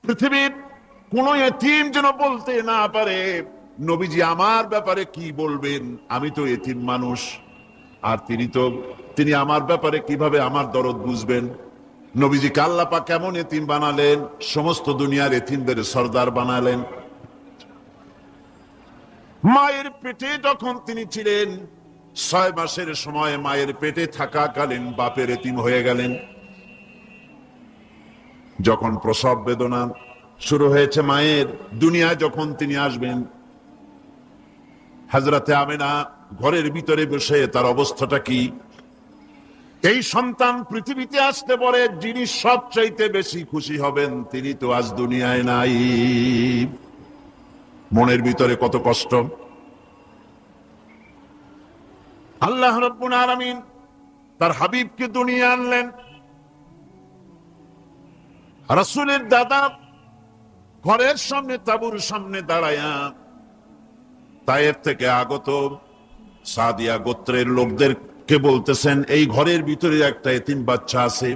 পৃথিবীর কোন এতিম যেন বলতে না পারে নবীজি আমার ব্যাপারে কি বলবেন, আমি তো এতিম মানুষ, আর তিনি আমার ব্যাপারে কিভাবে আমার দরদ বুঝবেন। নবীজিকে আল্লাহ পাক কেমন এতিম বানালেন, সমস্ত দুনিয়ার এতিমদের সর্দার বানালেন। মায়ের পেটে যখন তিনি ছিলেন 6 মাসের সময় মায়ের পেটে থাকাকালীন বাপের এতিম হয়ে গেলেন। যখন প্রসব বেদনা শুরু হয়েছে মায়ের, দুনিয়ায় যখন তিনি আসবেন, হযরতে আমেনা ঘরের ভিতরে বসে তার অবস্থাটা কি, এই সন্তান পৃথিবীতে আসতে পরে যিনি সবচাইতে বেশি খুশি হবেন তিনি তো আজ দুনিয়ায় নাই। মনের ভিতরে কত কষ্ট। আল্লাহ রাব্বুল আলামিন তার হাবিবকে দুনিয়া আনলেন। রাসূলের দাদা ঘরের সামনে তাঁবুর সামনে দাঁড়ায়া তায়েফ থেকে আগত সাদিয়া গোত্রের লোকদেরকে বলতেছেন, এই ঘরের ভিতরে একটা এতিম বাচ্চা আছে,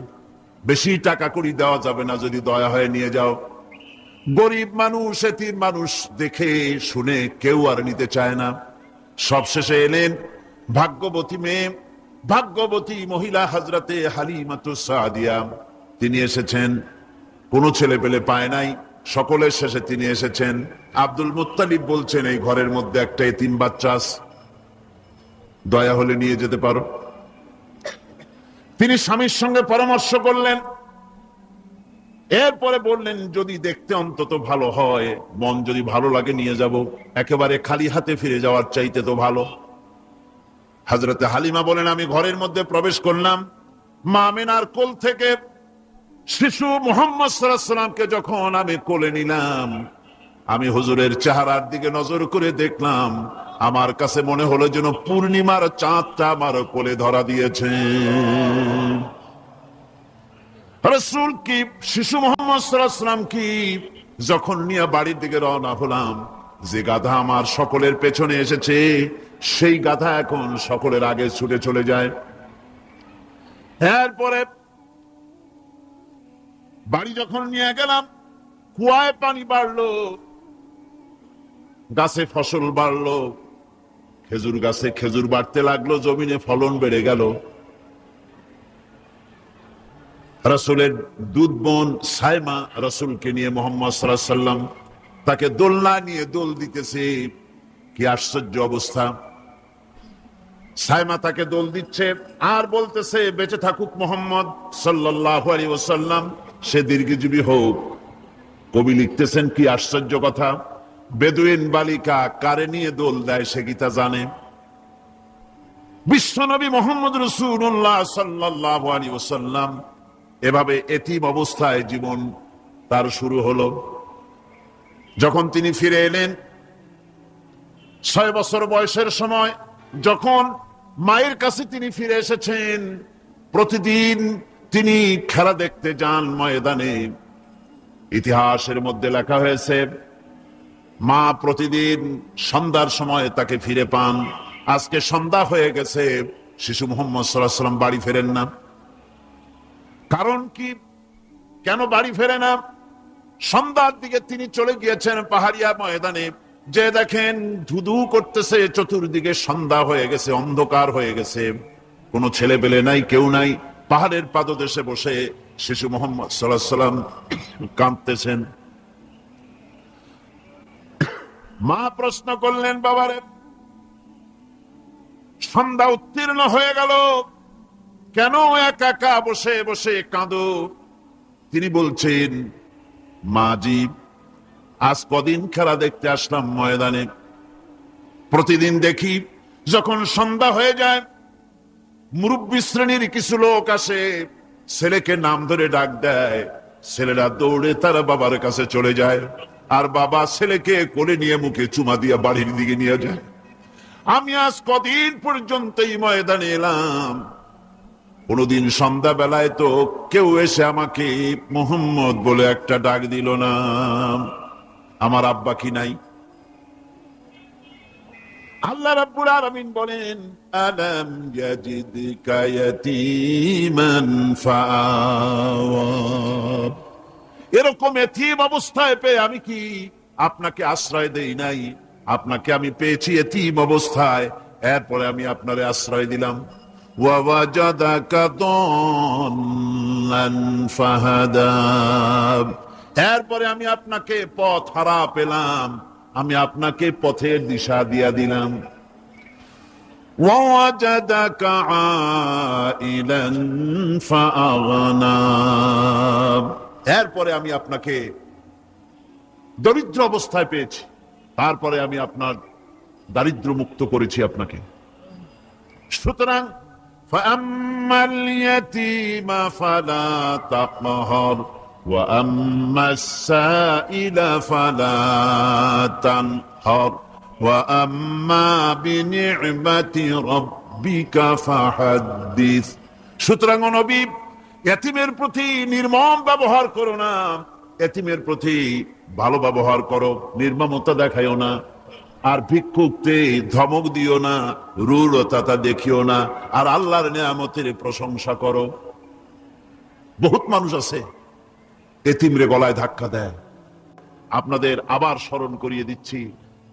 বেশি টাকা কড়ি দেওয়া যাবে না, যদি দয়া হয়ে নিয়ে যাও। গরিব মানুষ, এতিম মানুষ দেখে শুনে কেউ আর নিতে চায় না। সবশেষে এলেন ভাগ্যবতী মেয়ে, ভাগ্যবতী মহিলা হযরতে হালিমাতুস সাদিয়া। তিনি এসেছেন, কোনো ছেলে পেলে পায় নাই, সকলের শেষে তিনি এসেছেন। আব্দুল মুত্তালিব বলছেন, এই ঘরের মধ্যে একটা এতিম বাচ্চা আছে, দয়া হলে নিয়ে যেতে পারো। তিনি স্বামীর সঙ্গে পরামর্শ করলেন, এরপরে বললেন, যদি দেখতে অন্তত ভালো হয়, মন যদি ভালো লাগে নিয়ে যাব, একেবারে খালি হাতে ফিরে যাওয়ার চাইতে তো ভালো। হযরতে হালিমা বলেন, আমি ঘরের মধ্যে প্রবেশ করলাম, মা আমেনার কোল থেকে শিশু মুহাম্মদ সাল্লাল্লাহু আলাইহি ওয়াসাল্লামকে যখন আমি কোলে নিলাম, আমি হুজুরের চেহারার দিকে নজর করে দেখলাম, আমার কাছে মনে হলো যেন পূর্ণিমার চাঁদটা আমার কোলে ধরা দিয়েছে। রাসূল কি শিশু মুহাম্মদ সাল্লাল্লাহু আলাইহি ওয়াসাল্লাম কি যখন নিয়ে বাড়ির দিকে রওনা হলাম, যে গাধা আমার সকলের পেছনে এসেছে সেই গাধা এখন সকলের আগে ছুটে চলে যায়। এরপরে বাড়ি যখন নিয়ে গেলাম, কুয়ায় পানি বাড়লো, গাছে ফসল বাড়লো, খেজুর গাছে খেজুর বাড়তে লাগলো, জমিনে ফলন বেড়ে গেল। রাসূলের দুধ বোন সাইমা রাসূলকে নিয়ে মুহাম্মদ সাল্লাল্লাহু আলাইহি ওয়াসাল্লাম তাকে দোলনা নিয়ে দোল দিতেছে। কি আশ্চর্য অবস্থা! সাইমা তাকে দোল দিচ্ছে আর বলতেছে, বেঁচে থাকুক মুহাম্মদ সাল্লাল্লাহু আলাইহি ওয়াসাল্লাম, সে দীর্ঘজীবী হোক। কবি লিখতেছেন, কি আশ্চর্য কথা, বেদুইন বালিকা কারে নিয়ে দোল দেয় সে কি তা জানে? বিশ্বনবী মুহাম্মদ রাসূলুল্লাহ সাল্লাল্লাহু আলাইহি ওয়াসাল্লাম এভাবে এতিম অবস্থায় জীবন তার শুরু হলো। যখন তিনি ফিরে এলেন 6 বছর বয়সের সময়, যখন মায়ের কাছে তিনি ফিরে এসেছেন, প্রতিদিন তিনি খেলা দেখতে যান ময়দানে। ইতিহাসের মধ্যে লেখা হয়েছে, মা প্রতিদিন সন্ধ্যার সময় তাকে ফিরে পান। আজকে সন্ধ্যা হয়ে গেছে, শিশু মুহাম্মদ সাল্লাল্লাহু আলাইহি ওয়াসাল্লাম বাড়ি ফেরেন না। কারণ কি, কেন বাড়ি ফেরে না? সন্ধ্যার দিকে তিনি চলে গিয়েছেন পাহাড়িয়া ময়দানে, যে দেখেন ধুধু করতেছে, চতুর্দিকে সন্ধ্যা হয়ে গেছে, অন্ধকার হয়ে গেছে, কোনো ছেলে পেলে নাই, কেউ নাই। পাহাড়ের পাদদেশে বসে শিশু মুহাম্মদ সাল্লাল্লাহু আলাইহি ওয়াসাল্লাম কাঁদতেছেন। মা প্রশ্ন করলেন, বাবারে, সন্ধ্যা উত্তীর্ণ হয়ে গেল, কেন একা একা বসে বসে কাঁদো? তিনি বলছেন, মাজি, আজ কদিন খেলা দেখতে আসলাম ময়দানে, প্রতিদিন দেখি যখন সন্ধ্যা হয়ে যায় মুরব্বী শ্রেণীর কিছু লোক আসে, ছেলেকে নাম ধরে ডাক দেয়, ছেলেরা দৌড়ে তারা বাবার কাছে চলে যায়, আর বাবা ছেলেকে কোলে নিয়ে মুখে চুমা দিয়ে বাড়ির দিকে নিয়ে যায়। আমি আজ কদিন পর্যন্ত এই ময়দানে এলাম, কোনদিন সন্ধ্যা বেলায় তো কেউ এসে আমাকে মুহাম্মদ বলে একটা ডাক দিল না। আমার আব্বা কি নাই? আল্লাহ রাব্বুল আলামিন বলেন, আলাম ইয়াজিদকা ইয়াতীমান ফাআওয়া, এরকম এতিম অবস্থায় পেয়ে আমি কি আপনাকে আশ্রয় দেই নাই? আপনাকে আমি পেয়েছি এতিম অবস্থায়, এরপরে আমি আপনারে আশ্রয় দিলাম। ওয়াওয়াজাদাকা দাল্লান ফাহাদা, এরপরে আমি আপনাকে পথ হারা পেলাম, আমি আপনাকে পথের দিশা দিয়া দিলাম। ওয়াওয়াজাদাকা আইলান ফাআগনা, এরপরে আমি আপনাকে দরিদ্র অবস্থায় পেয়েছি, তারপরে আমি আপনার দারিদ্র মুক্ত করেছি আপনাকে। সুতরাং ফাআম্মাল ইয়াতীমা ফালা তাকহার ওয়া আম্মাস সাইলা ফালা তানহার ওয়া আম্মা বিনি'মাতি রাব্বিকা ফাহাদ্দিস। সুতরাং নবী, এতিমের প্রতি নির্মম ব্যবহার করো না, এতিমের প্রতি ভালো ব্যবহার করো, নির্মমতা দেখাইও না। আর ভিক্ষুককে ধমক দিও না, রূঢ়তা দেখিও না, আর আল্লাহর নিয়ামতের প্রশংসা করো। বহুত মানুষ আছে এতিমরে গলায় ধাক্কা দেয়। আপনাদের আবার স্মরণ করিয়ে দিচ্ছি,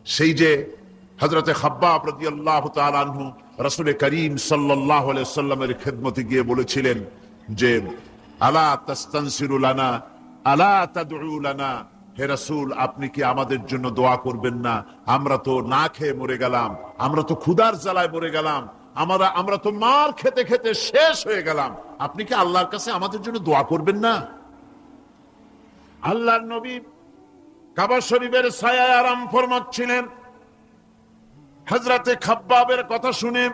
সেই যে হযরতে খাব্বাব রাদিয়াল্লাহু তাআলা আনহু রাসূল করিম সাল্লাল্লাহু আলাইহি ওয়াসাল্লামের খেদমতে গিয়ে বলেছিলেন যে আলা তাস্তানসিরু লানা আলা তাদউ লানা, হে রাসূল আপনি কি আমাদের জন্য দোয়া করবেন না? আমরা তো না খেয়ে মরে গেলাম, আমরা তো ক্ষুধার জ্বালায় মরে গেলাম, আমরা তো মার খেতে খেতে শেষ হয়ে গেলাম, আপনি কি আল্লাহর কাছে আমাদের জন্য দোয়া করবেন না? আল্লাহর নবী কাবা শরীফের ছায়ায় আরাম ফরমাচ্ছিলেন। হযরতে খাব্বাবের কথা শুনে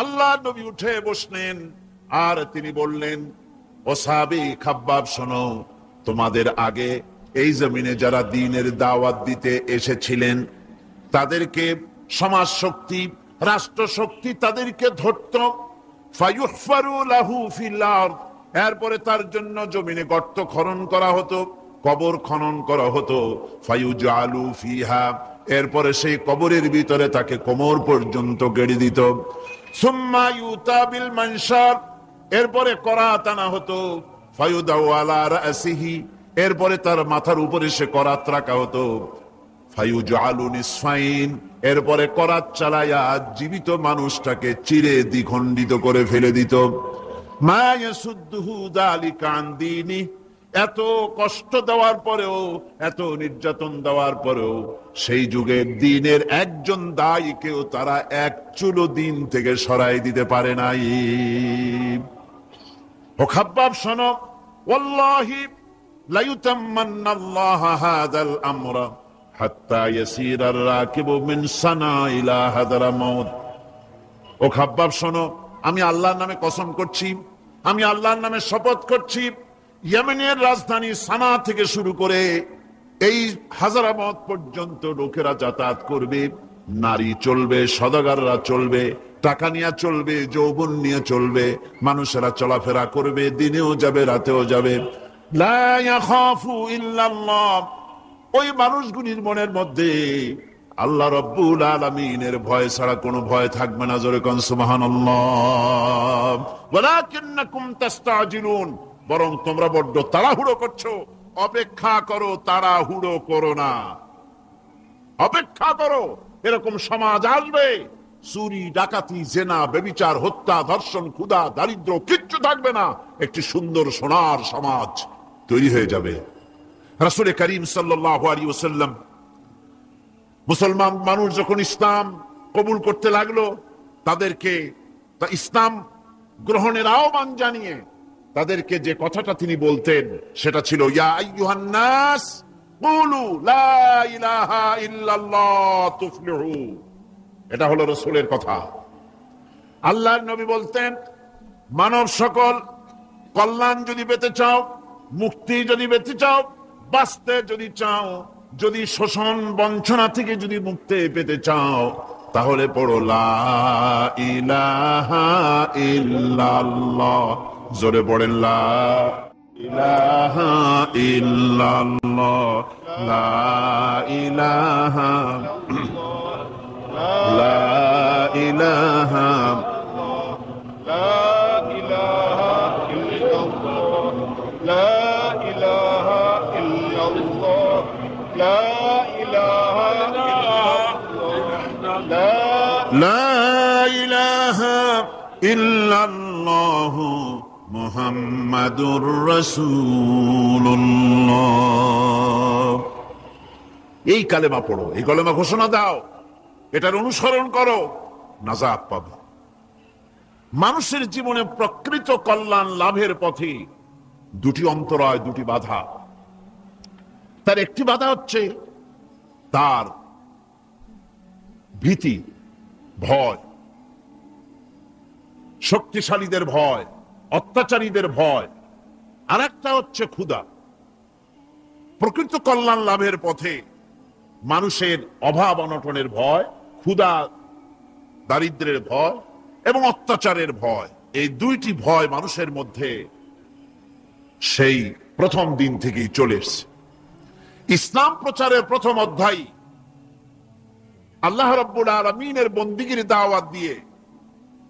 আল্লাহর নবী উঠে বসলেন, আর তিনি বললেন, ও সাহাবী খাব্বাব শোনো, তোমাদের আগে এই জমিনে যারা দ্বীনের দাওয়াত দিতে এসেছিলেন তাদেরকে সমাজ শক্তি, রাষ্ট্র শক্তি তাদেরকে ধরত, ফায়ুহফারু লাহু ফিল আরদ, এরপরে তার জন্য জমিনে গর্ত খনন করা হতো, কবর খনন করা হতো, ফায়ুজালু ফিহা, এরপরে সেই কবরের ভিতরে তাকে কোমর পর্যন্ত গেড়ে দিত, সুম্মা ইউতা বিল মানশার, এরপরে করাত আনা হতো, ফায়ুদাউ আলা রাসিহি, এরপরে তার মাথার উপরে সে করাত রাখা হতো, ফায়ুজালু নিসফাইন, এরপরে করাত চালায়া জীবিত মানুষটাকে চিরে দ্বিখণ্ডিত করে ফেলে দিত। মা ইয়াসুদ্দুহু যালিকা আন দীনি, এত কষ্ট দেওয়ার পরেও, এত নির্যাতন দেওয়ার পরেও সেই যুগে দ্বীনের একজন দায়ীকেও তারা এক চুলো দ্বীন থেকে সরাই দিতে পারে নাই। ও খাব্বাব শোনো, ওয়াল্লাহি লা ইউতাম্মান্নাল্লাহু হাযাল আমরা হাত্তা ইয়াসিরার রাকিবু মিন সানা ইলা হাদরামাউত। ও খাব্বাব শোনো, আমি আল্লাহর নামে কসম করছি, আমি আল্লাহর নামে শপথ করছি, ইয়েমেনের রাজধানী সানা থেকে শুরু করে এই হাজারামত পর্যন্ত লোকেরা যাতায়াত করবে, নারী চলবে, সওদাগররা চলবে, টাকা নিয়ে চলবে, যৌবন নিয়ে চলবে, মানুষেরা চলাফেরা করবে, দিনেও যাবে রাতেও যাবে। লা ইয়াখাফু ইল্লাল্লাহ, ওই মানুষগুলির মনের মধ্যে আল্লাহ রাব্বুল আলামিনের ভয় ছাড়া কোনো ভয় থাকবে না। জোরে কোন সুবহানাল্লাহ। ওয়ালাকিন্নাকুম তাস্তাজিলুন, বরং তোমরা বড্ড তাড়াহুড়ো করছো। অপেক্ষা করো, তাড়াহুড়ো করো না, অপেক্ষা করো। এরকম সমাজ আসবে, চুরি, ডাকাতি, জেনা, ব্যভিচার, হত্যা, ধর্ষণ, ক্ষুধা, দারিদ্র কিচ্ছু থাকবে না, একটি সুন্দর সোনার সমাজ তৈরি হয়ে যাবে। রাসূল করিম সাল্লাল্লাহু আলাইহি ওয়াসাল্লাম মুসলমান মানুষ যখন ইসলাম কবুল করতে লাগলো, তাদেরকে ইসলাম গ্রহণের আহ্বান জানিয়ে তাদেরকে যে কথাটা তিনি বলতেন সেটা ছিল, ইয়া আইয়ুহান নাস কুলু লা ইলাহা ইল্লাল্লাহ তুফলিহু। এটা হলো রাসূলের কথা। আল্লাহর নবী বলতেন, মানব সকল কল্যাণ যদি পেতে চাও, মুক্তি যদি পেতে চাও, বাঁচতে যদি চাও, যদি শোষণ বঞ্চনা থেকে যদি মুক্তি পেতে চাও, তাহলে পড়ো লা ইলাহা ইল্লাল্লাহ। জোরে পড়েন লা ইলাহা ইল্লাল্লাহ, লা ইলাহা, লা ইলাহা, লা ইলাহা ইল্লাল্লাহ, লা ইলাহা الله لا إله لا إله إلا الله মুহাম্মাদুর রাসূলুল্লাহ। এই কালেমা পড়ো, এই কালেমা ঘোষণা দাও, এটার অনুসরণ করো, নাজাত পাবে। মানুষের জীবনে প্রকৃত কল্যাণ লাভের পথে দুটি অন্তরায়, দুটি বাধা। তার একটি বাধা হচ্ছে তার ভীতি, ভয়, শক্তিশালীদের ভয়, অত্যাচারীদের ভয়। আর একটা হচ্ছে ক্ষুধা। প্রকৃত কল্যাণ লাভের পথে মানুষের অভাব অনটনের ভয়, ক্ষুধা দারিদ্র্যের ভয় এবং অত্যাচারের ভয়, এই দুইটি ভয় মানুষের মধ্যে সেই প্রথম দিন থেকেই চলে এসছে। ইসলাম প্রচারের প্রথম অধ্যায় আল্লাহ রাব্বুল আলামিনের বন্দিগির দাওয়াত দিয়ে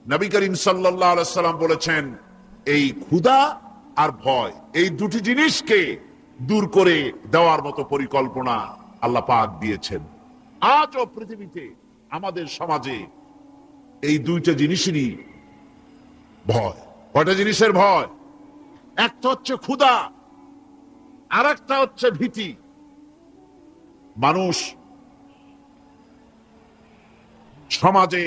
নবী করিম সাল্লাল্লাহু আলাইহি সাল্লাম বলেছেন, এই ক্ষুধা আর ভয়, এই দুটি জিনিসকে দূর করে দেওয়ার মতো পরিকল্পনা আল্লাহ পাক দিয়েছেন। আজও পৃথিবীতে আমাদের সমাজে এই দুইটা জিনিসেরই ভয়। কয়টা জিনিসের ভয়? একটা হচ্ছে ক্ষুধা, আর একটা হচ্ছে ভীতি। মানুষ সমাজে,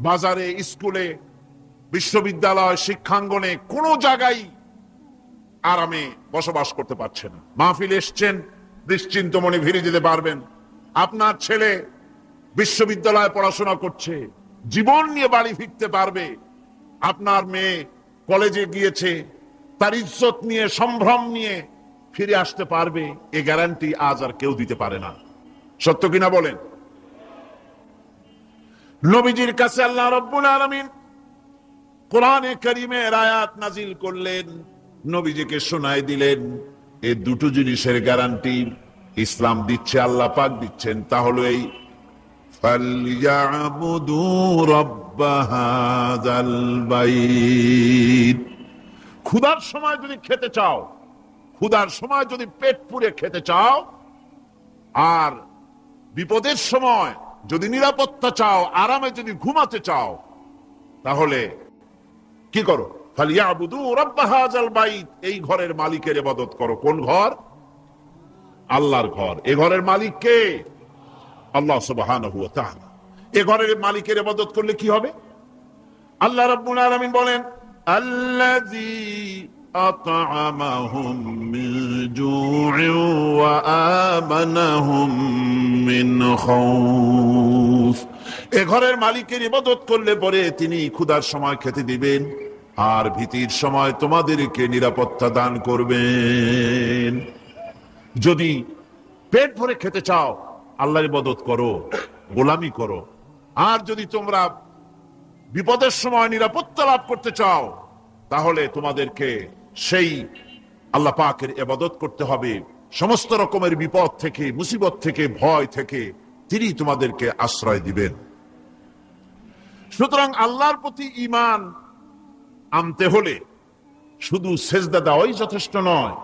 বাজারে, স্কুলে, বিশ্ববিদ্যালয়, শিক্ষাঙ্গনে কোনো জায়গায় আরামে বসবাস করতে পারছে না। মাহফিল এসছেন, নিশ্চিন্ত মনে ফিরে যেতে পারবেন। আপনার ছেলে বিশ্ববিদ্যালয়ে পড়াশোনা করছে, জীবন নিয়ে বাড়ি ফিরতে পারবে। আপনার মেয়ে কলেজে গিয়েছে, তার ইজ্জত নিয়ে, সম্ভ্রম নিয়ে ফিরে আসতে পারবে, এ গ্যারান্টি আজ আর কেউ দিতে পারে না। সত্য কিনা বলেন? নবীজির কাছে আল্লাহ রাব্বুল আলামিন কোরআনে কারীমের আয়াত নাজিল করলেন, নবীজিকে শোনায় দিলেন। এই দুটো জিনিসের গ্যারান্টি ইসলাম দিচ্ছে, আল্লাহ পাক দিচ্ছেন। তাহলে এই ফালইয়াবুদু রাব্ব হাযাল বাইত। ক্ষুধার সময় যদি খেতে চাও, ক্ষুধার সময় যদি পেট পুরে খেতে চাও, আর বিপদের সময় যদি নিরাপত্তা চাও, আরামে যদি ঘুমাতে চাও, তাহলে কি করো? ফালইয়াবুদু রাব্ব হাযাল বাইত। এই ঘরের মালিকের ইবাদত করো। কোন ঘর? আল্লাহর ঘর। এ ঘরের মালিক কে? আল্লাহ সুবহানাহু ওয়া তাআলা। এ ঘরের মালিকের ইবাদত করলে কি হবে? আল্লাহ রাব্বুল আলামিন বলেন, আল্লাযী আত'আমাহুম মিন জু'ইন ওয়া আমানাহুম মিন খাউফ। এ ঘরের মালিকের ইবাদত করলে পরে তিনি ক্ষুধার সময় খেতে দিবেন, আর ভীতির সময় তোমাদেরকে নিরাপত্তা দান করবেন। যদি পেট ভরে খেতে চাও, আল্লাহর ইবাদত করো, গোলামি করো। আর যদি তোমরা বিপদের সময় নিরাপত্তা লাভ করতে চাও, তাহলে তোমাদেরকে সেই আল্লাহ পাকের ইবাদত করতে হবে। সমস্ত রকমের বিপদ থেকে, মুসিবত থেকে, ভয় থেকে তিনি তোমাদেরকে আশ্রয় দিবেন। সুতরাং আল্লাহর প্রতি ঈমান আনতে হলে শুধু সেজদা দেওয়াই যথেষ্ট নয়।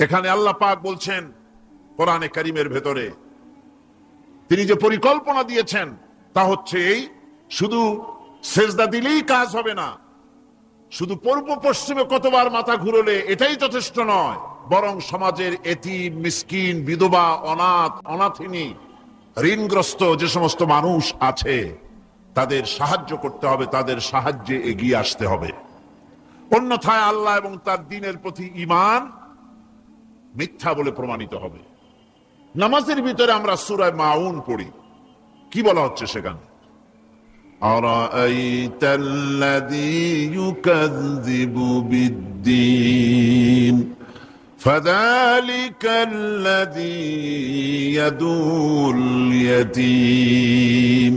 এখানে আল্লাহ পাক বলছেন কোরআনে কারীমের ভেতরে, তিনি যে পরিকল্পনা দিয়েছেন তা হচ্ছে এই, শুধু সেজদা দিলেই কাজ হবে না, শুধু পূর্ব পশ্চিমে কতবার মাথা ঘুরলে এটাই যথেষ্ট নয়, বরং সমাজের এতিম, মিসকিন, বিধবা, অনাথ, অনাথিনী, ঋণগ্রস্ত যে সমস্ত মানুষ আছে তাদের সাহায্য করতে হবে, তাদের সাহায্যে এগিয়ে আসতে হবে। অন্যথায় আল্লাহ এবং তার দ্বীনের প্রতি ঈমান মিথ্যা বলে প্রমাণিত হবে। নামাজের ভিতরে আমরা সূরা মাউন পড়ি, কি বলা হচ্ছে সেখানে? আরাআইতাল্লাযী ইউকাযযিবু বিদ্দীন ফাযালিকাল্লাযী ইয়াদুল ইয়াতীম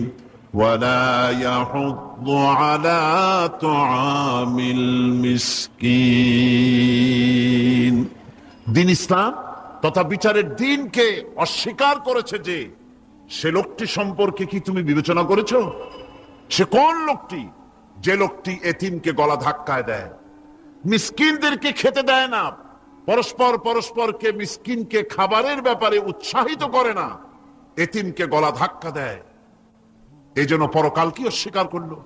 ওয়া লা ইয়াহুদ্দু আলা তুআমিল মিসকিন। দ্বীন ইসলাম তথা বিচারের দ্বীনকে অস্বীকার করেছে যে সে লোকটি সম্পর্কে কি তুমি বিবেচনা করেছো? সে কোন লোকটি? যে লোকটি এতিমকে গলা ধাক্কায় দেয়, মিসকিনদেরকে খেতে দেয় না, পরস্পর পরস্পরকে, মিসকিনকে খাবারের ব্যাপারে উৎসাহিত করে না, এতিমকে গলা ধাক্কা দেয়। এই জন্য পরকালকে অস্বীকার করলো,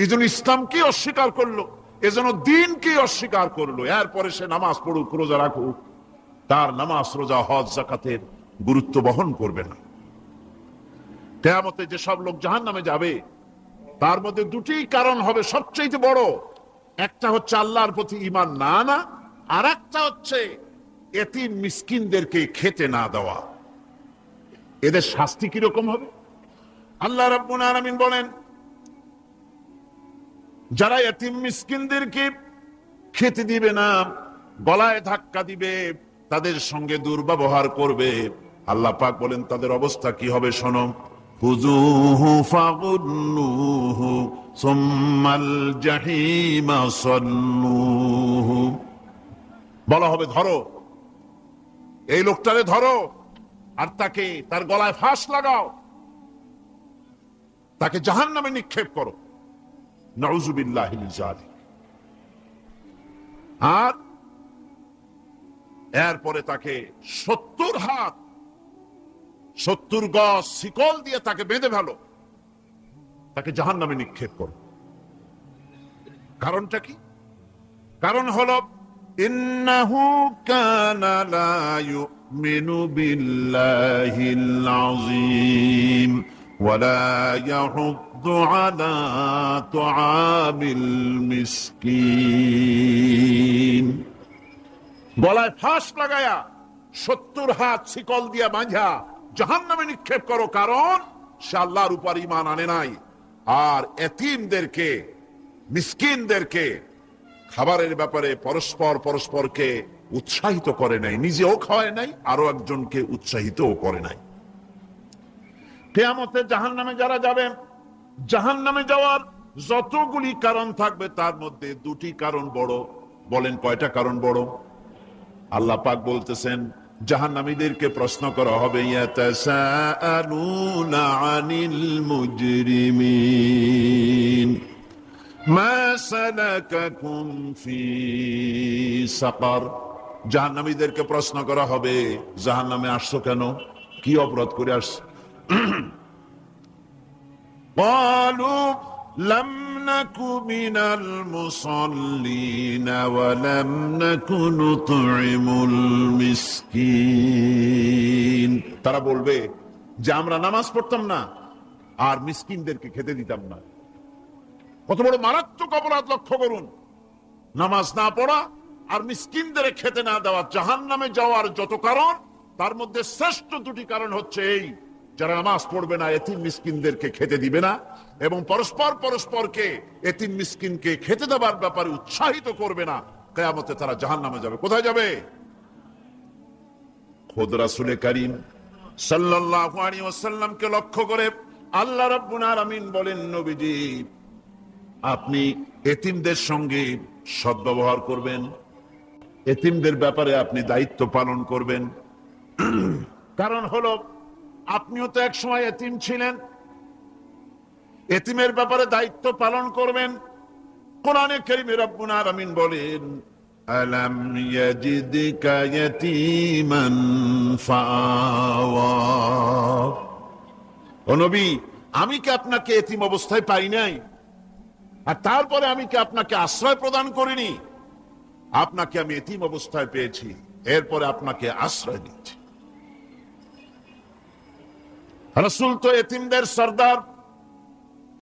এই জন্য ইসলামকে অস্বীকার করলো, এজন্য দিনকে অস্বীকার করলো। এরপরে সে নামাজ পড়ুক, রোজা রাখুক, তার নামাজ, রোজা, হজ, যাকাতের গুরুত্ব বহন করবে না। কিয়ামতে যেসব লোক জাহান্নামে যাবে তার মধ্যে দুটি কারণ হবে সবচেয়ে বড়। একটা হচ্ছে আল্লাহর প্রতি ঈমান না আনা, আর একটা হচ্ছে এতিম মিসকিনদেরকে খেতে না দেওয়া। এদের শাস্তি কিরকম হবে? আল্লাহ রাব্বুল আলামিন বলেন, যারা এতিম মিসকিনদেরকে খেতে দিবে না, গলায় ধাক্কা দিবে, তাদের সঙ্গে দুর্ব্যবহার করবে, আল্লাহ পাক বলেন তাদের অবস্থা কি হবে শোনো। খুযূহু ফাগুল্লুহু সুম্মাল জাহিমা সাল্লুহু। বলা হবে ধরো, এই লোকটারে ধরো, আর তাকে, তার গলায় ফাঁস লাগাও, তাকে জাহান্নামে নিক্ষেপ করো। নাউযুবিল্লাহি মিন যালিক। আর এরপরে তাকে 70 হাত 70 গজ শিকল দিয়ে তাকে বেঁধে ফেলো, তাকে জাহান্নামে নিক্ষেপ করো। কারণটা কি? কারণ হলো ইন্নাহু কানা লা ইউমিনু বিল্লাহিল আযীম ওয়া লা ইয়াহুদ্দু আলা তুআমিল মিসকিন। গলায় ফাঁস লাগায়া 70 হাত শিকল দিয়া বাঁধা জাহান্নামে নিক্ষেপ করো, কারণ সে আল্লাহর উপর ঈমান আনে নাই, আর এতিমদেরকে, মিসকিনদেরকে খাবারের ব্যাপারে পরস্পর পরস্পরকে উৎসাহিত করে নাই, নিজেও খাওয়ায় নাই, আরো একজনকে উৎসাহিতও করে নাই। কিয়ামতে জাহান্নামে যারা যাবে, জাহান্নামে যাওয়ার যতগুলি কারণ থাকবে তার মধ্যে দুটি কারণ বড়। বলেন কয়টা কারণ বড়? আল্লাহ পাক বলতেছেন, জাহান্নামীদেরকে প্রশ্ন করা হবে, ইয়াতাসাআলুনা আনিল মুজরিমিন মা সালাকাকুম ফি সাকার। জাহান্নামীদেরকে প্রশ্ন করা হবে, জাহান্নামে আসছো কেন, কি অপরাধ করে আসছো? ক্বালু লাম নাকু মিনাল মুসাল্লিন ওয়া লাম নাকু নুতঈমুল মিসকিন। তারা বলবে যে আমরা নামাজ পড়তাম না আর মিসকিনদেরকে খেতে দিতাম না। কত বড় মারাত্মক অপরাধ লক্ষ্য করুন। নামাজ না পড়া আর মিসকিনদের খেতে না দেওয়া জাহান্নামে যাওয়ার যত কারণ, তার মধ্যে শ্রেষ্ঠ দুটি কারণ হচ্ছে এই, যারা নামাজ পড়বে না, এতিম মিসকিনদেরকে খেতে দিবে না, এবং পরস্পর পরস্পরকে এতিম মিসকিনকে খেতে দেওয়ার ব্যাপারে উৎসাহিত করবে না, কিয়ামতে তারা জাহান্নামে যাবে। কোথায় যাবে? খোদ রাসূল কারীম সাল্লাল্লাহু আলাইহি ওয়াসাল্লামকে লক্ষ্য করে আল্লাহ রাব্বুল আলামিন বলেন, নবীজি আপনি এতিমদের সঙ্গে সদ্ব্যবহার করবেন, এতিমদের ব্যাপারে আপনি দায়িত্ব পালন করবেন। কারণ হলো আপনিও তো এক সময় এতিম ছিলেন, এতিমের ব্যাপারে দায়িত্ব পালন করবেন। কোরআনে কারীমে রব্বুল আলামিন বলেন, আলাম ইয়াজিদকা ইয়াতীমান ফাআওয়া। ও নবী, আমি কি আপনাকে এতিম অবস্থায় পাই নাই? আর তারপরে আমি কি আপনাকে আশ্রয় প্রদান করিনি? আপনাকে আমি এতিম অবস্থায় পেয়েছি, এরপরে আপনাকে আশ্রয় দিচ্ছি। রাসূল তো এতিমদের সরদার।